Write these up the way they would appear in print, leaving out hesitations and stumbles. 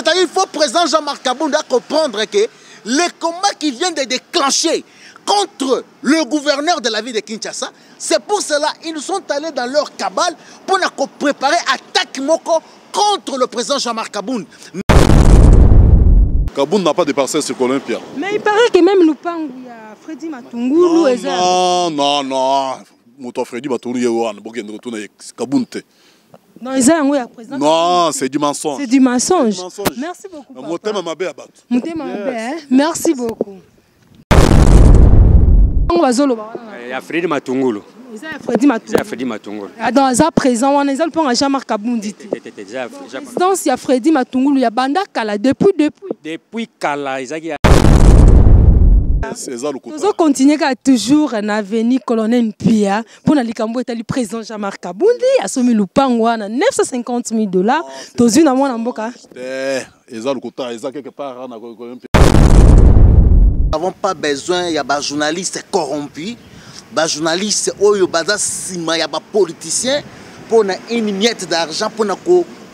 C'est-à-dire il faut président Jean-Marc Kabound comprendre que les combats qui viennent de déclencher contre le gouverneur de la ville de Kinshasa, c'est pour cela qu'ils sont allés dans leur cabale pour préparer attaque moko contre le président Jean-Marc Kabound. Kabound n'a pas de parcelle sur Olympia. Mais il paraît que même Lupango, il y a Freddy Matungulu. Non. Mon Freddy Matungulu, Kabound. Non, c'est du mensonge. C'est du mensonge. Merci beaucoup. Merci beaucoup. Il y a Freddy Matungulu. Il y a Freddy Matungulu. Dans à présent, on est à Jean-Marc Kabound. Il y a Freddy Matungulu, il y a Banda Kala depuis Kala, ils ont continué à toujours un avenir colonel Pia pour le président Jean-Marc Kabound a soumis le pango à 950 000 $. Dans une amont en boca. Nous n'avons pas besoin, il y a des journalistes corrompus, des journalistes des politiciens pour une miette d'argent pour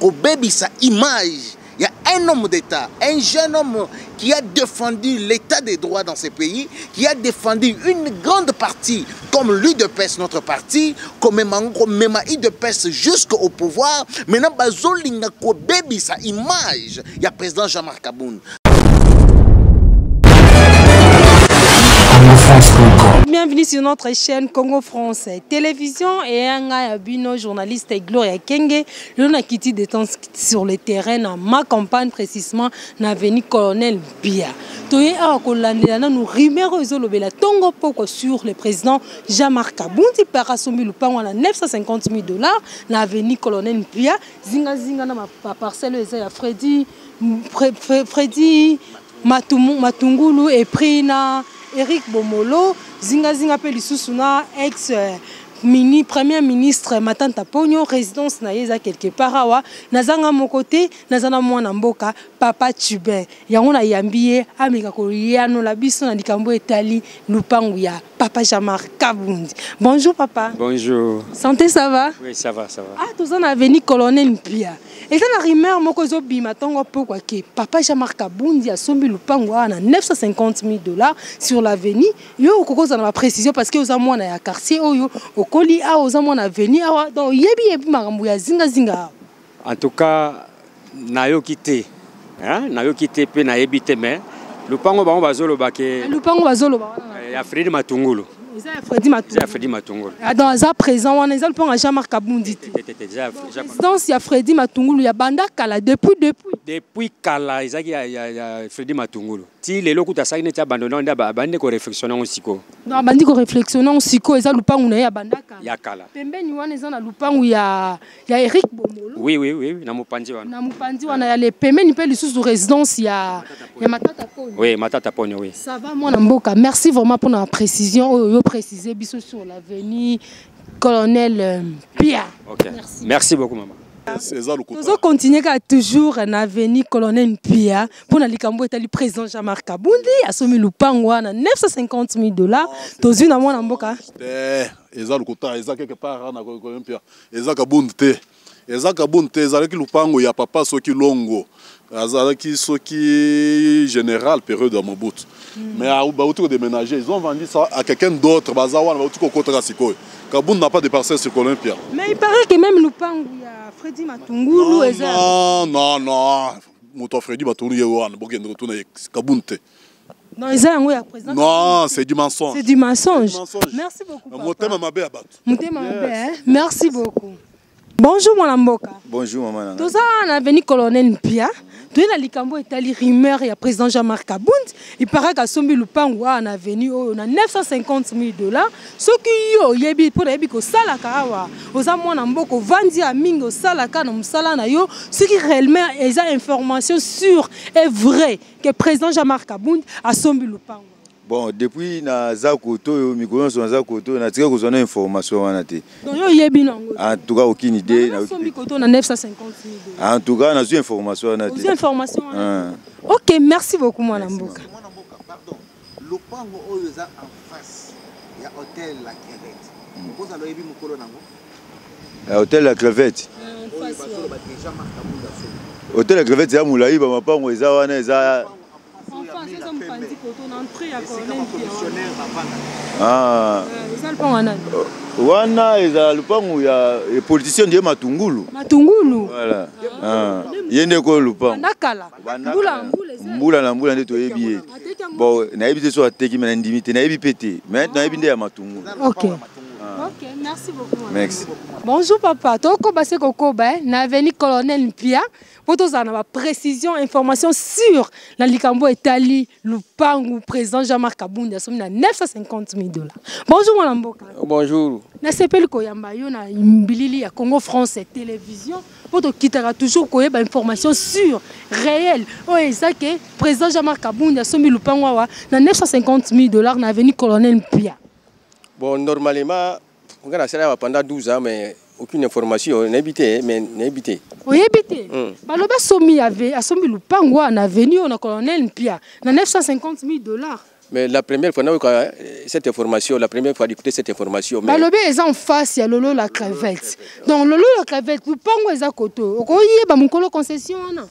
que sa image. Il y a un homme d'État, un jeune homme qui a défendu l'état des droits dans ce pays, qui a défendu une grande partie, comme l'UDPS, notre parti, comme même l'UDPS jusqu'au pouvoir. Maintenant, bazolinga ko baby sa image. Il y a le président Jean-Marc Kabound. Bienvenue sur notre chaîne Congo France Télévision et un bino journaliste Gloria Kenge. L'on a quitté des temps sur le terrain dans ma campagne précisément dans l'avenue Colonel Bia. Toye a kolandela nous rumeurs ezolobela tongo poko sur le président Jean-Marc Kabound par assombé le pan à 950 000 $ dans l'avenue Colonel Bia. Zinga na ma parcelle ya Freddy Matungulu et Prina Eric Bomolo, Zinga pe Lissusuna, premier ministre Matanta Pogno, résidence na quelque part awa, nazanga mon côté, nazana mwana mboka, papa Tubin. Yangona yambiye, amika koyano la biso na likambo etali, lupangu ya papa Jean-Marc Kabound. Bonjour papa. Bonjour. Santé ça va? Oui, ça va. Ah, tous en avenue Colonel Pia. Et ça na rumeur moko zo bima tongo pourquoi que papa Jean-Marc Kabound a sombi lupangu na 950 000 $ sur l'avenue. Yo kokoza na précision parce que aux amona ya quartier oyo okoli a aux amona avenue awa donc yebi makambo ya zinga. En tout cas, nayo quitté. Hein, nayo quitté pe na yebité mais lupango bango bazolo baké. Lupango bazolo ba. Ya Freddy Matungulu. Freddy Matungulu. Dans à présent, on est à Jean-Marc Kabound. Dans il y a Freddy Matungulu, il y a Banda Kala depuis Kala, il y a Freddy Matungulu. Si les locaux t'as été abandonné, on a abandonné qu'on réflexionnait aussi quoi. Non, abandonné qu'on réflexionnait aussi quoi. Ils ont loupé on est à Banda Kala. Il y a Kala. Pembe ni wana ils ont loupé où il y a Eric Bomolo. Oui. Namupandi wana. Namupandi wana il y a les pembe ni pe les sous résidence il y a Matata Pogno. Oui, Matata Pogno oui. Ça va moi Namboka. Merci vraiment pour la précision. Préciser biso sur l'avenue Colonel Pia. Okay. Merci beaucoup maman. Nous continuons à toujours un avenue Colonel Pia pour likambo etali président Jean-Marc Kabound a soumis le pango à 950 000 $. Dans une amont en boka. Eza quelque part na Olympia. Eza Kabound te. Eza Kabound te ezalaki lupango ya papa soki longo. Azalaki soki général période de Mobutu. Mais à Baoutou déménager, ils ont vendu ça à quelqu'un d'autre. Bazawa Baoutou Kokotara Sikoy. Kabound n'a pas de parcelle sur Olympia. Mais il paraît que même Lupango, il y a Freddy Matungulu. Non. Mon Freddy Matungulu Kabound te. Non, c'est du mensonge. C'est du mensonge. Merci beaucoup. Merci beaucoup. Bonjour mon amboka. Bonjour maman. Tout ça on a venu colonel Pia. Tout la likambo etali rumeur ya président Jean-Marc Kabound. Il paraît qu'à sombi lupango on a venu on a 950 000 $. Ce qui yo yebi pour yebi ko salaka awa. Oza mwana mboko vandi a mingo salaka na musala na yo. Ce qui réellement est information sûre et vraie que président Jean-Marc Kabound a sombi lupango. Bon, depuis na Zakoto, Mikono sur Zakoto, na tiré une information en athée. En tout cas, aucune idée. En tout cas, on a une information en athée. Ok, merci beaucoup, mon Amboka. Pardon, le pango en face, il y a hôtel La Quérette. Vous avez vu Mokolo Nango? Hôtel La Crevette. Hôtel La Crevette, c'est à Moulaï, ma part, moi, ça, ah. Wana eza lupangu ya politicien de Matungulu. Matungulu. Voilà. Ah. Yende ko lupangu. Nakala. Mbula nde toyebi. Bon, na yebi te so ateki mais na ndimité, na yebi pété. Mais na yebi nde ya Matungulu. OK. OK, merci beaucoup. Merci. Bonjour papa. Toko base kokoba na avenue Colonel Mpia. Pour ça, on a précision, information sur la Likambo Etali, Lupangu, président Jean-Marc Kabound, il y a 950 000 $. Bonjour, mon Amboka. Bonjour. Na sepel koyamba yo na imbilili ya Congo France Télévision. Pour te quitter toujours koye ba information sur réelle. Oh et ça que président Jean-Marc Kabound a sommi Lupangu na 950 000 $ na avenue Colonel Mpia. Bon, normalement, on a ça pendant 12 ans, mais aucune information, on a évité, mais on a évité. On a évité. Baloba somi avait a sommi Lupangu na avenue on a Colonel Mpia na 950 000 $. Mais la première fois, cette information, la première fois d'écouter cette information. Mais... Balobé est en face, il y a Lolo la crevette. Donc Lolo la crevette, Lupangu est à côté. Okoye ba mukolo concession na.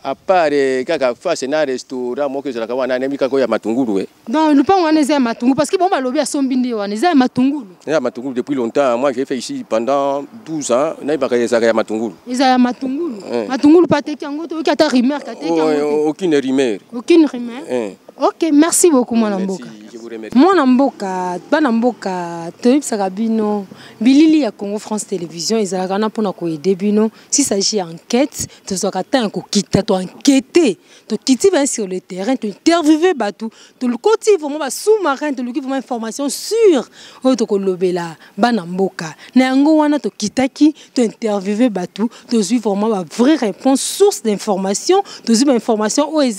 À part kaka face na restaurant moi que je la kawana nemi kako ya Matungulu. Donc Lupangu on est à Matungulu parce que bon balobé a sombindi on est à Matungulu. À Matungulu depuis longtemps. Moi j'ai fait ici pendant 12 ans, na ba ya Matungulu. Ils à Matungulu. Matungulu pas teki ngo to kata rumeur kata teki ngo. Aucune rumeur. Aucune rumeur. OK, merci beaucoup mon Amboka. Je vous remercie. Mon Amboka, Banamboka, Toyib Bino, Bilili ya Congo France Télévision, ils ont gagné pour nous aider bino. S'il s'agit d'enquête, tu dois quitter, tu enquêter, tu quitter sur le terrain, tu interviewer Batou, tu le côté vraiment sous-marin, tu le vraiment information sur autre que l'obéla, Banamboka. N'ango wana tu quittaki, tu interviewer Batou, tu suis vraiment la vraie réponse, source d'information, tu suis information où il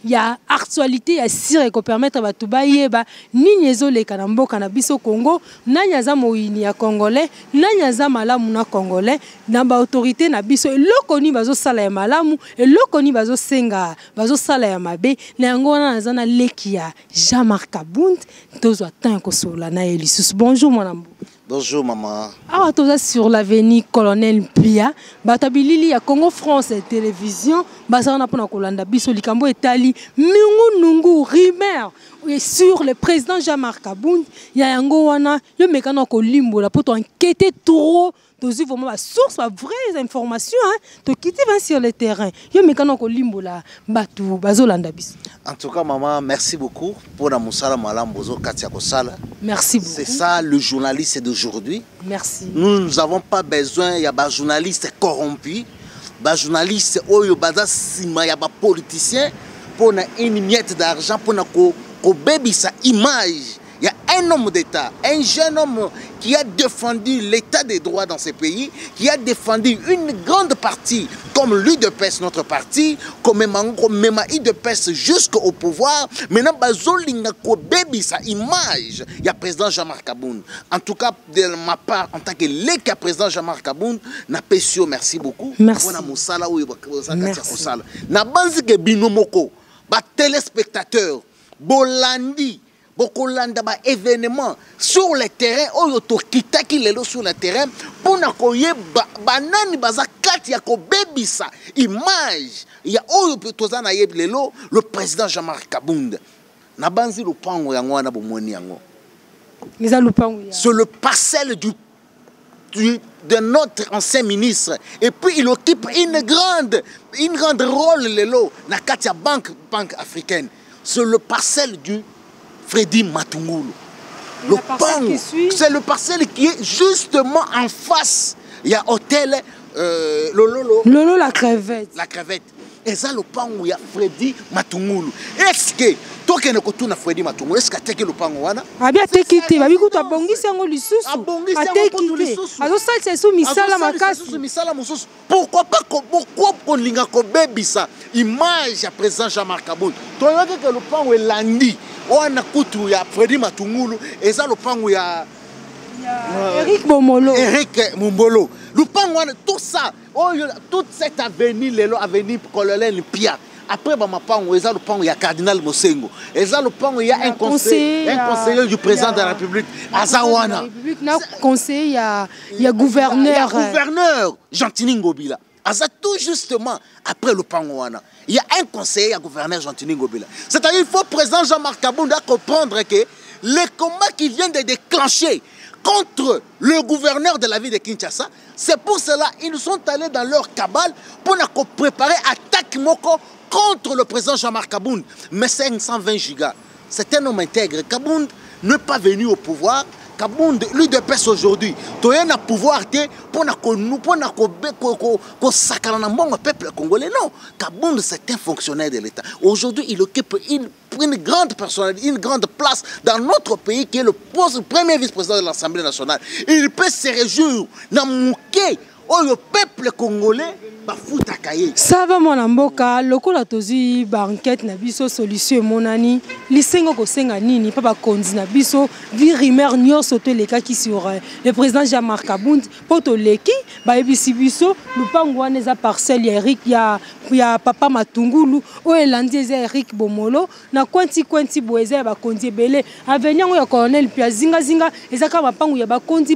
y a actualité. Sire ko permettre batu bayeba nini ezoleka na mboka na biso Congo nani aza moyini ya congolais nani aza malamu na congolais na ba autorité na biso eloko ni bazo sala ya malamu eloko ni bazo senga bazo sala ya mabe na yango wana aza na leki ya Jean-Marc Kabound tozo atteint ko sola na Elisus. Bonjour mon amour. Bonjour maman. Ah, tu es sur l'avenue Colonel Mpia. Batabilili ya Congo France Télévision. Basana pona kolanda biso likambo etali mingu nungu rimer sur le président Jean-Marc Kabound. Ya yango wana yo mekana ko limbola pour enquêter trop. Tu as vraiment la source, la vraie information. Tu quittes sur le terrain. Yo mekana ko limbola batu bazolanda biso. En tout cas maman, merci beaucoup pour la musala malam bozo katia kosala. Merci beaucoup. C'est ça le journaliste d'aujourd'hui. Merci. Nous n'avons pas besoin, il y a des journalistes corrompus, des journalistes oyo baza sima, il y a des politiciens pour une miette d'argent pour ko baby sa image. Il y a un homme d'État, un jeune homme qui a défendu l'état des droits dans ce pays, qui a défendu une grande partie, comme l'UDPS, notre parti, comme même l'UDPS jusqu'au pouvoir. Maintenant, bazolinga ko baby sa image. Il y a président Jean-Marc Kabound. En tout cas, de ma part, en tant que l'éca président Jean-Marc Kabound, na pesio, merci beaucoup. Merci. Merci. Na banzi ke binomoko, ba téléspectateurs, bolandi. Bokolanda ba événement sur le terrain oyo to kitaki lelo sur le terrain pour na koyeba banani baza kati ya ko bebisa image ya oyo toza na yeb lelo le président Jean-Marc Kabound na banzi lupango yango na bomoni yango c'est le parcelle de notre ancien ministre et puis il occupe une grande rôle lelo na kati ya banque africaine. C'est le parcelle du Freddy Matungulu. C'est le parcelle qui est justement en face. Il y a hôtel Lolo la crevette. La crevette. Et ça le pan où il y a Freddy Matungulu. Est-ce que toi qui es na Freddy Matungulu, est-ce que tu as le pan ou ana? Ah bien t'es quitté. Bah écoute à bongi c'est un lisusu. À bongi c'est un lisusu. Alors ça c'est sous misala makasi. Pourquoi pas pourquoi on linga ko baby ça image à président Jean-Marc Kabound. Toi que le pan où est landi. On a kutu ya Freddy Matungulu et ça le pan où il y a Eric Momolo. Eric Mumbolo. Le pan tout ça, toute cette avenue, l'avenue Colonel Mpia, après Bamapango, il y a Cardinal Mosengo. Il y a un conseiller du président de la République, Azawana. Il y a gouverneur. Gouverneur, Gentini Ngobila. Aza tout justement après le Pangouana. Il y a un conseiller, un gouverneur Gentini Ngobila. C'est-à-dire qu'il faut le président Jean-Marc Kabounda comprendre que les combats qui viennent de déclencher contre le gouverneur de la ville de Kinshasa, c'est pour cela qu'ils sont allés dans leur cabale pour préparer attaque moko contre le président Jean-Marc Kabounda. Mais 520 gigas, c'est un homme intègre. Kabounda n'est pas venu au pouvoir. Kabounda, lui de pèse aujourd'hui, tu as un pouvoir pour le peuple congolais. Non, Kabounda c'est un fonctionnaire de l'État. Aujourd'hui, il occupe une grande personnalité, une grande place dans notre pays qui est le premier vice-président de l'Assemblée nationale. Il peut se réjouir dans mon le peuple congolais. Ça va mon amboka, lokola tozi banquette na biso solution monani, lisengo ko senga nini papa kondi na biso vi rumeur nyoso to leka ki sur le président Jean-Marc Kabounda poto leki ba ebisi biso lupango wana eza parcelle ya Eric ya papa Matungulu o elandi eza Eric Bomolo na kwenti boeza ba kondi belé avenir ya colonel Pia zinga eza ka mapango ya ba kondi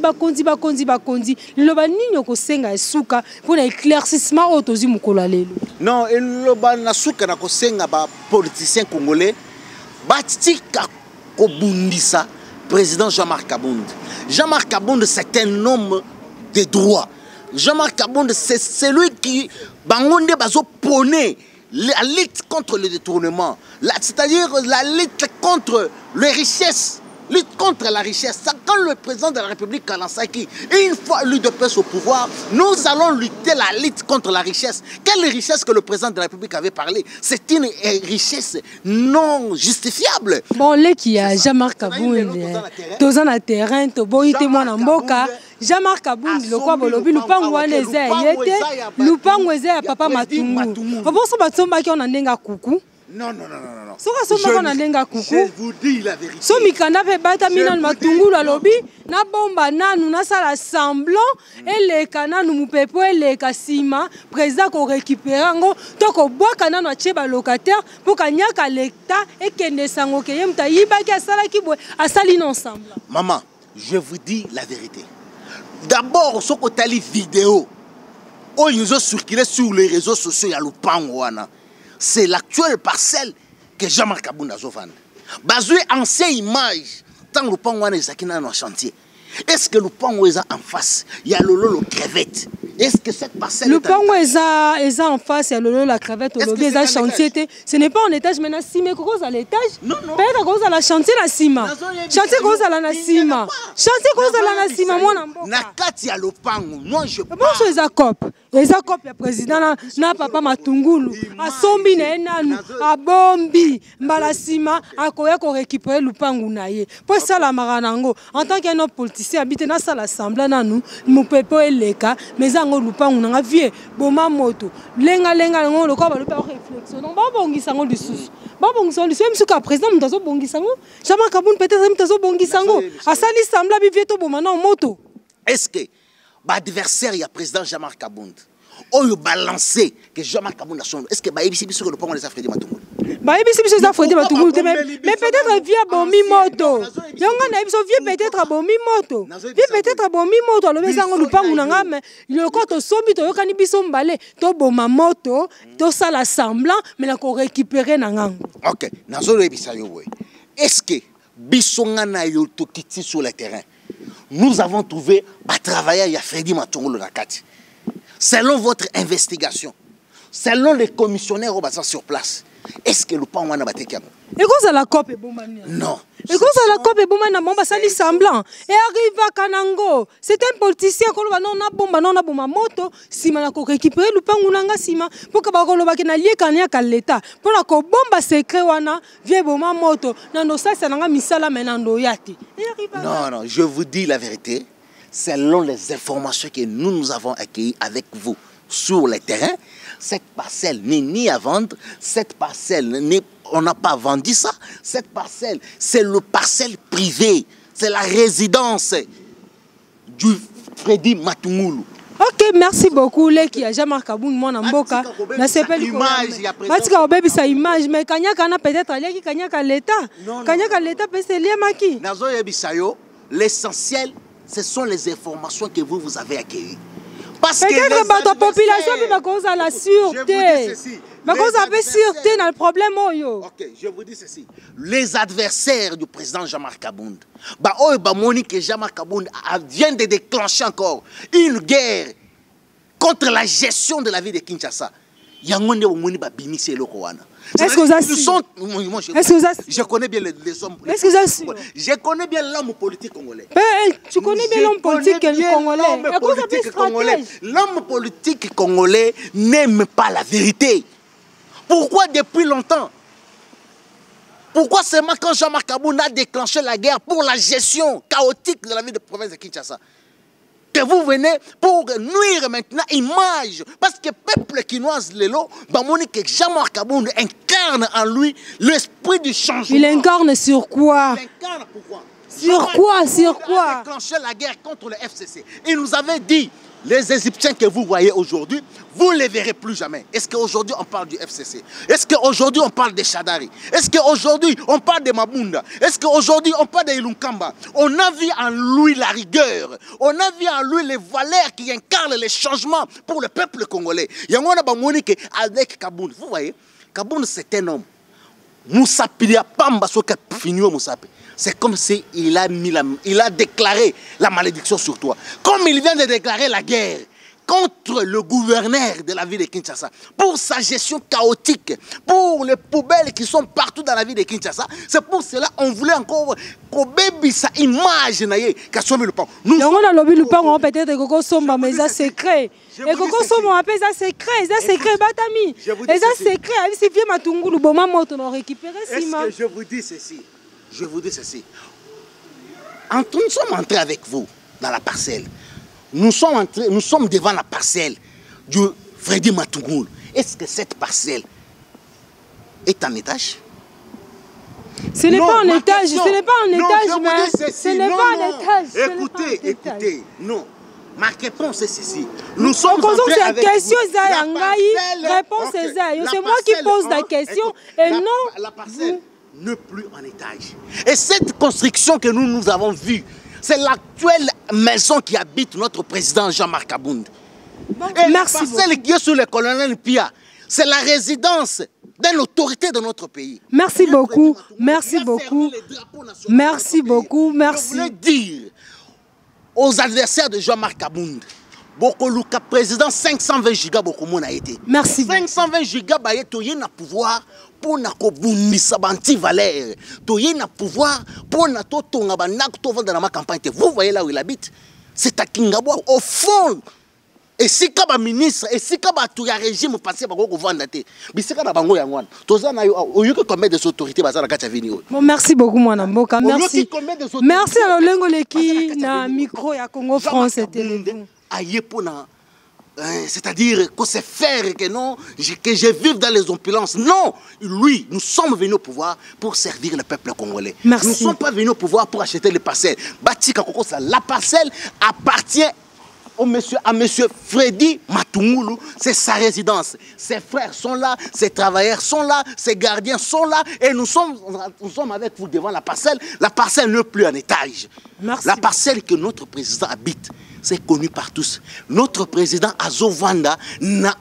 liloba nini ko senga esuka pour éclaircissement. Non, il y a des politiciens congolais qui ont président Jean-Marc Kabounda. Jean-Marc Kabounda, c'est un homme de droit. Jean-Marc Kabounda, c'est celui qui prône la lutte contre le détournement, c'est-à-dire la lutte contre les richesses. Lutte contre la richesse. Quand le président de la République, Kalansaki, une fois lui de place au pouvoir, nous allons lutter la lutte contre la richesse. Quelle richesse que le président de la République avait parlé? C'est une richesse non justifiable. Bon, là qui a Jean-Marc Kabounda, tous en terrain, tous bon, il témoigne en boca. Jean-Marc Kabounda, le quoi, bolobi, le pan ouané, le pan ouané, papa Matungulu. Au bon, ça va tomber qui on a n'enga coucou. Non. Je vous dis la vérité. So mikanda pe bata mina Matungulu alobi na bomba nanu na sala semblant eleka nanu mupepo eleka sima président ko récupérer ngo to ko bwaka nanu atie ba locataire pour kanyaka l'État et kende sango ke yemta yibaki asala ki boy asali non semblant. Maman, je vous dis la vérité. D'abord ce ko tali vidéo oh ils ont circulé sur les réseaux sociaux ya lupango wana. C'est l'actuelle parcelle que Jean-Marc Kabounda a vendre. Basé en ces images, tant le pan est en chantier. Est-ce que le pan est en face? Il y a le crevette. Est-ce que cette parcelle le pan est en face, il y a la crevette, le chantier. Ce n'est pas en étage, mais si mais cause à l'étage. Non. Peut-être cause à la chantier la cima. Chantier cause à la cima. Chantier cause à la cima. Moi Nakati a le pan. Moi je. Bon c'est Zakop. Ezakop ya président na papa Matungulu. A sombi na enanu. A bombi. Mbala sima. A koya ko récupérer le pangu na ye. Pour ça la maranango. En tant qu'un homme politicien habite dans sa l'assemblée nanu. Mon pepo eleka. Mais zango le pangu na vie. Boma moto. Lenga ngo le quoi ba le faire réflexion. Non ba bongi sango lisusu. Ba bongi sango lisusu. Même si ka président mutazo bongi sango. Jean-Marc Kabounda peut-être mutazo bongi sango. Asali sembla bi vieto boma na moto. Est-ce que l'adversaire, il y a le président Jean-Marc Kabounda. On a balancé que Jean-Marc Kabounda son. Est-ce que Baïbi Sibiso le prend les Africains Matungulu? Baïbi Sibiso les Africains Matungulu. Mais peut-être via Bomi Moto. Yonga na biso via peut-être Bomi Moto. Via peut-être Bomi Moto. Le besango le pangu nanga mais le koto sombi to yokani biso mbale to boma moto to sala semblant mais na ko récupérer nanga. OK. Nazo le bisa yo boy. Est-ce que bisonga na yo to kiti sur le terrain? Nous avons trouvé à travailler à Freddy Matungulu Nakati. Selon votre investigation, selon les commissionnaires au bassin sur place, est-ce que le pan wana batekiamo? Et quand la COP est bon non. Et quand la COP est bon bomba sali semblant et arrive à Kanango, c'est un politicien ko ba non na bomba moto sima na ko récupérer le pan nanga sima pour que ba ko loba ke na lié kanya ka l'état pour na ko bomba secret wana vie bomba moto na no sa nanga misala menando yati. Non, je vous dis la vérité. Selon les informations que nous avons accueillies avec vous sur le terrain, cette parcelle n'est ni à vendre, cette parcelle, on n'a pas vendu ça, cette parcelle, c'est le parcelle privé, c'est la résidence du Freddy Matungulu. Ok, merci beaucoup. Leki a Jean-Marc Aboun, mon amboka. Na sepeli image, Batika obebi sa image, mais Kanyaka na peut-être Leki Kanyaka l'État. Kanyaka l'État peut se lier maki. Nazo yebisayo, l'essentiel, ce sont les informations que vous avez accueillies. Parce que peut-être votre population peut cause à la sûreté. Mais cause à la sûreté dans le problème oyo. Ok, je vous dis ceci. Les adversaires du président Jean-Marc Abound, bah oh bah Monique Jean-Marc Abound vient de déclencher encore une guerre contre la gestion de la vie de Kinshasa. Yangonde Moni ba binisi eloko wana. Est-ce que vous assumez? Je connais bien les hommes politiques. Est-ce que vous assumez? Je connais bien l'homme politique congolais. Tu connais bien l'homme politique congolais. L'homme politique congolais n'aime pas la vérité. Pourquoi depuis longtemps? Pourquoi seulement quand Jean-Marc Aboun a déclenché la guerre pour la gestion chaotique de la ville de province de Kinshasa? Que vous venez pour nuire maintenant image. Parce que le peuple quinoise Lelo, que Jean-Marc Aboun incarne en lui l'esprit du changement. Il incarne sur quoi? Il incarne pourquoi? Sur quoi? Sur quoi? Il a déclenché la guerre contre le FCC. Il nous avait dit, les Égyptiens que vous voyez aujourd'hui, vous ne les verrez plus jamais. Est-ce qu'aujourd'hui on parle du FCC? Est-ce qu'aujourd'hui on parle des Chadari? Est-ce qu'aujourd'hui on parle de Mabunda? Est-ce qu'aujourd'hui on parle de Ilunkamba? On a vu en lui la rigueur. On a vu en lui les valeurs qui incarnent les changements pour le peuple congolais. Yangona Monique avec Kaboun. Vous voyez, Kaboun c'est un homme. Moussa Pilia Pamba Soka Finio Moussapi. C'est comme s'il il a déclaré la malédiction sur toi. Comme il vient de déclarer la guerre contre le gouverneur de la ville de Kinshasa, pour sa gestion chaotique, pour les poubelles qui sont partout dans la ville de Kinshasa. C'est pour cela qu'on voulait encore que sa image qu'a sauvé le pan. Nous on a lobby le pan, on peut-être que Coco Somba, mais ça secret. Et Coco Somba, on appelle ça secret, ça secret, Batami. Et ça secret, si vieux Matungu, le bon moment, on a récupéré Sima. Est-ce que je vous dis ceci? Je vous dis ceci. Nous sommes entrés avec vous dans la parcelle. Nous sommes devant la parcelle du Freddy Matungoul. Est-ce que cette parcelle est en étage? Ce n'est pas en étage, ce n'est pas en étage, mais ce n'est pas en étage. Écoutez, écoutez, non. Ma réponse est ceci. Nous sommes entrés avec vous. Réponse c'est moi qui pose la question et non. La parcelle ne plus en étage. Et cette construction que nous avons vue, c'est l'actuelle maison qui habite notre président Jean-Marc Abound. Et la parcelle qui est sur le colonel Pia, c'est la résidence d'une autorité de notre pays. Merci beaucoup, merci beaucoup, merci beaucoup, merci. Je voulais dire aux adversaires de Jean-Marc Abound, Bokoluka président 520 gigas Bokomon a été. Merci. 520 gigas ba yeto yena pouvoir pour na ko bundisa banti valeur. To yena pouvoir pour na to tonga banak to vendre dans ma campagne. Vous voyez là où il habite. C'est à Kingabo au fond. Et si kaba ministre et si kaba tout ya régime passé ba ko vendre té. Bisika na bango yangwana. Toza na yo oyuko combien des autorités bazana kati vini. Bon merci beaucoup mwana mboka. Merci. Merci à Lolengo Leki na micro ya Congo France Télévision. C'est-à-dire que c'est faire que non, que je vive dans les opulences. Non, lui, nous sommes venus au pouvoir pour servir le peuple congolais. Merci. Nous ne sommes pas venus au pouvoir pour acheter les parcelles. La parcelle appartient à monsieur Freddy Matungoulou, c'est sa résidence. Ses frères sont là, ses travailleurs sont là, ses gardiens sont là, et nous sommes avec vous devant la parcelle. La parcelle n'est plus en étage. Merci. La parcelle que notre président habite, c'est connu par tous. Notre président Azovanda n'a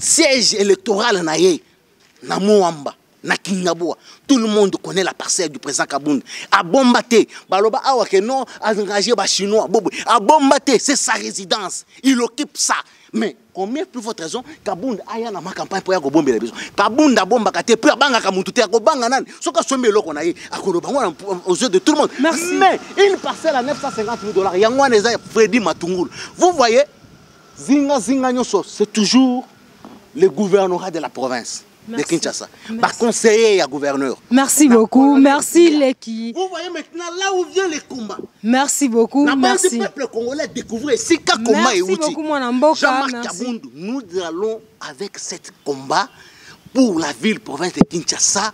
siège électoral na Moamba, na Kingaboa. Tout le monde connaît la parcelle du président Kabound. À Bombate, Baloba Awakeno, a engagé les Chinois. À Bombate, c'est sa résidence. Il occupe ça. Mais combien plus votre raison, Kabound aya na ma campagne pour y bomber les besoins. Kabound a bomba kate pour banga kamututé a banga nan. Ce que sommet l'eau qu'on a eu aux yeux de tout le monde. Merci. Mais une parcelle à 950 000 $. Yangwa neza Freddy Matungoul. Vous voyez, Zinga Nyoso, c'est toujours le gouvernorat de la province. Merci. De Kinshasa. Par conseiller à gouverneur. Merci beaucoup. Merci Leki. Vous voyez maintenant là où vient les combats. Merci beaucoup. Merci. Le peuple congolais découvrir si comment est outil. Jean-Marc Kabound, nous allons avec cet combat pour la ville province de Kinshasa.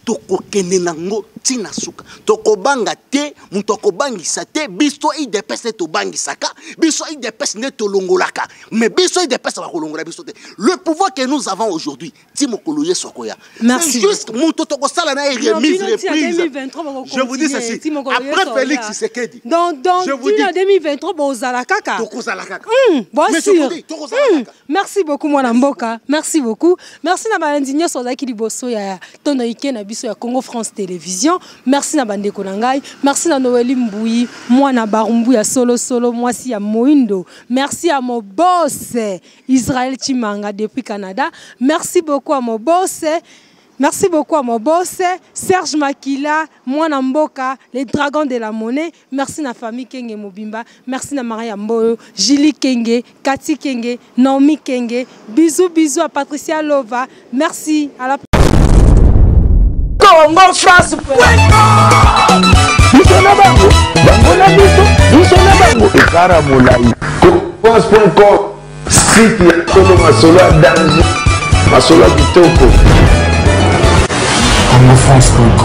Toko Kenenango tina suka tokobanga te mutu akobangisa te biso IDPS nde tobangisaka biso IDPS nde tolongolaka mais biso IDPS bakolongola biso te le pouvoir que nous avons aujourd'hui ti mokolo yesu akoya c'est juste mutu tokosala na remise reprise je vous dis ceci après Félix Tshisekedi donc je vous dis en 2023 bozala kaka tokozala kaka bon sûr merci beaucoup mwana mboka merci beaucoup merci na balindigné sozaki liboso ya tono ike na biso ya Congo France Télévision merci na bandeko na ngai merci na Noeli Mbouyi mwana barumbu ya solo mwasi ya Moindo merci à mon boss Israël Chimanga depuis Canada merci beaucoup à mon boss Serge Makila, Mwana Mboka, les dragons de la monnaie. Merci na famille Kenge Mobimba. Merci na Maria Mboyo, Julie Kenge, Cathy Kenge, Naomi Kenge. Bisous à Patricia Lova. Merci à la Congo France. Congo France.com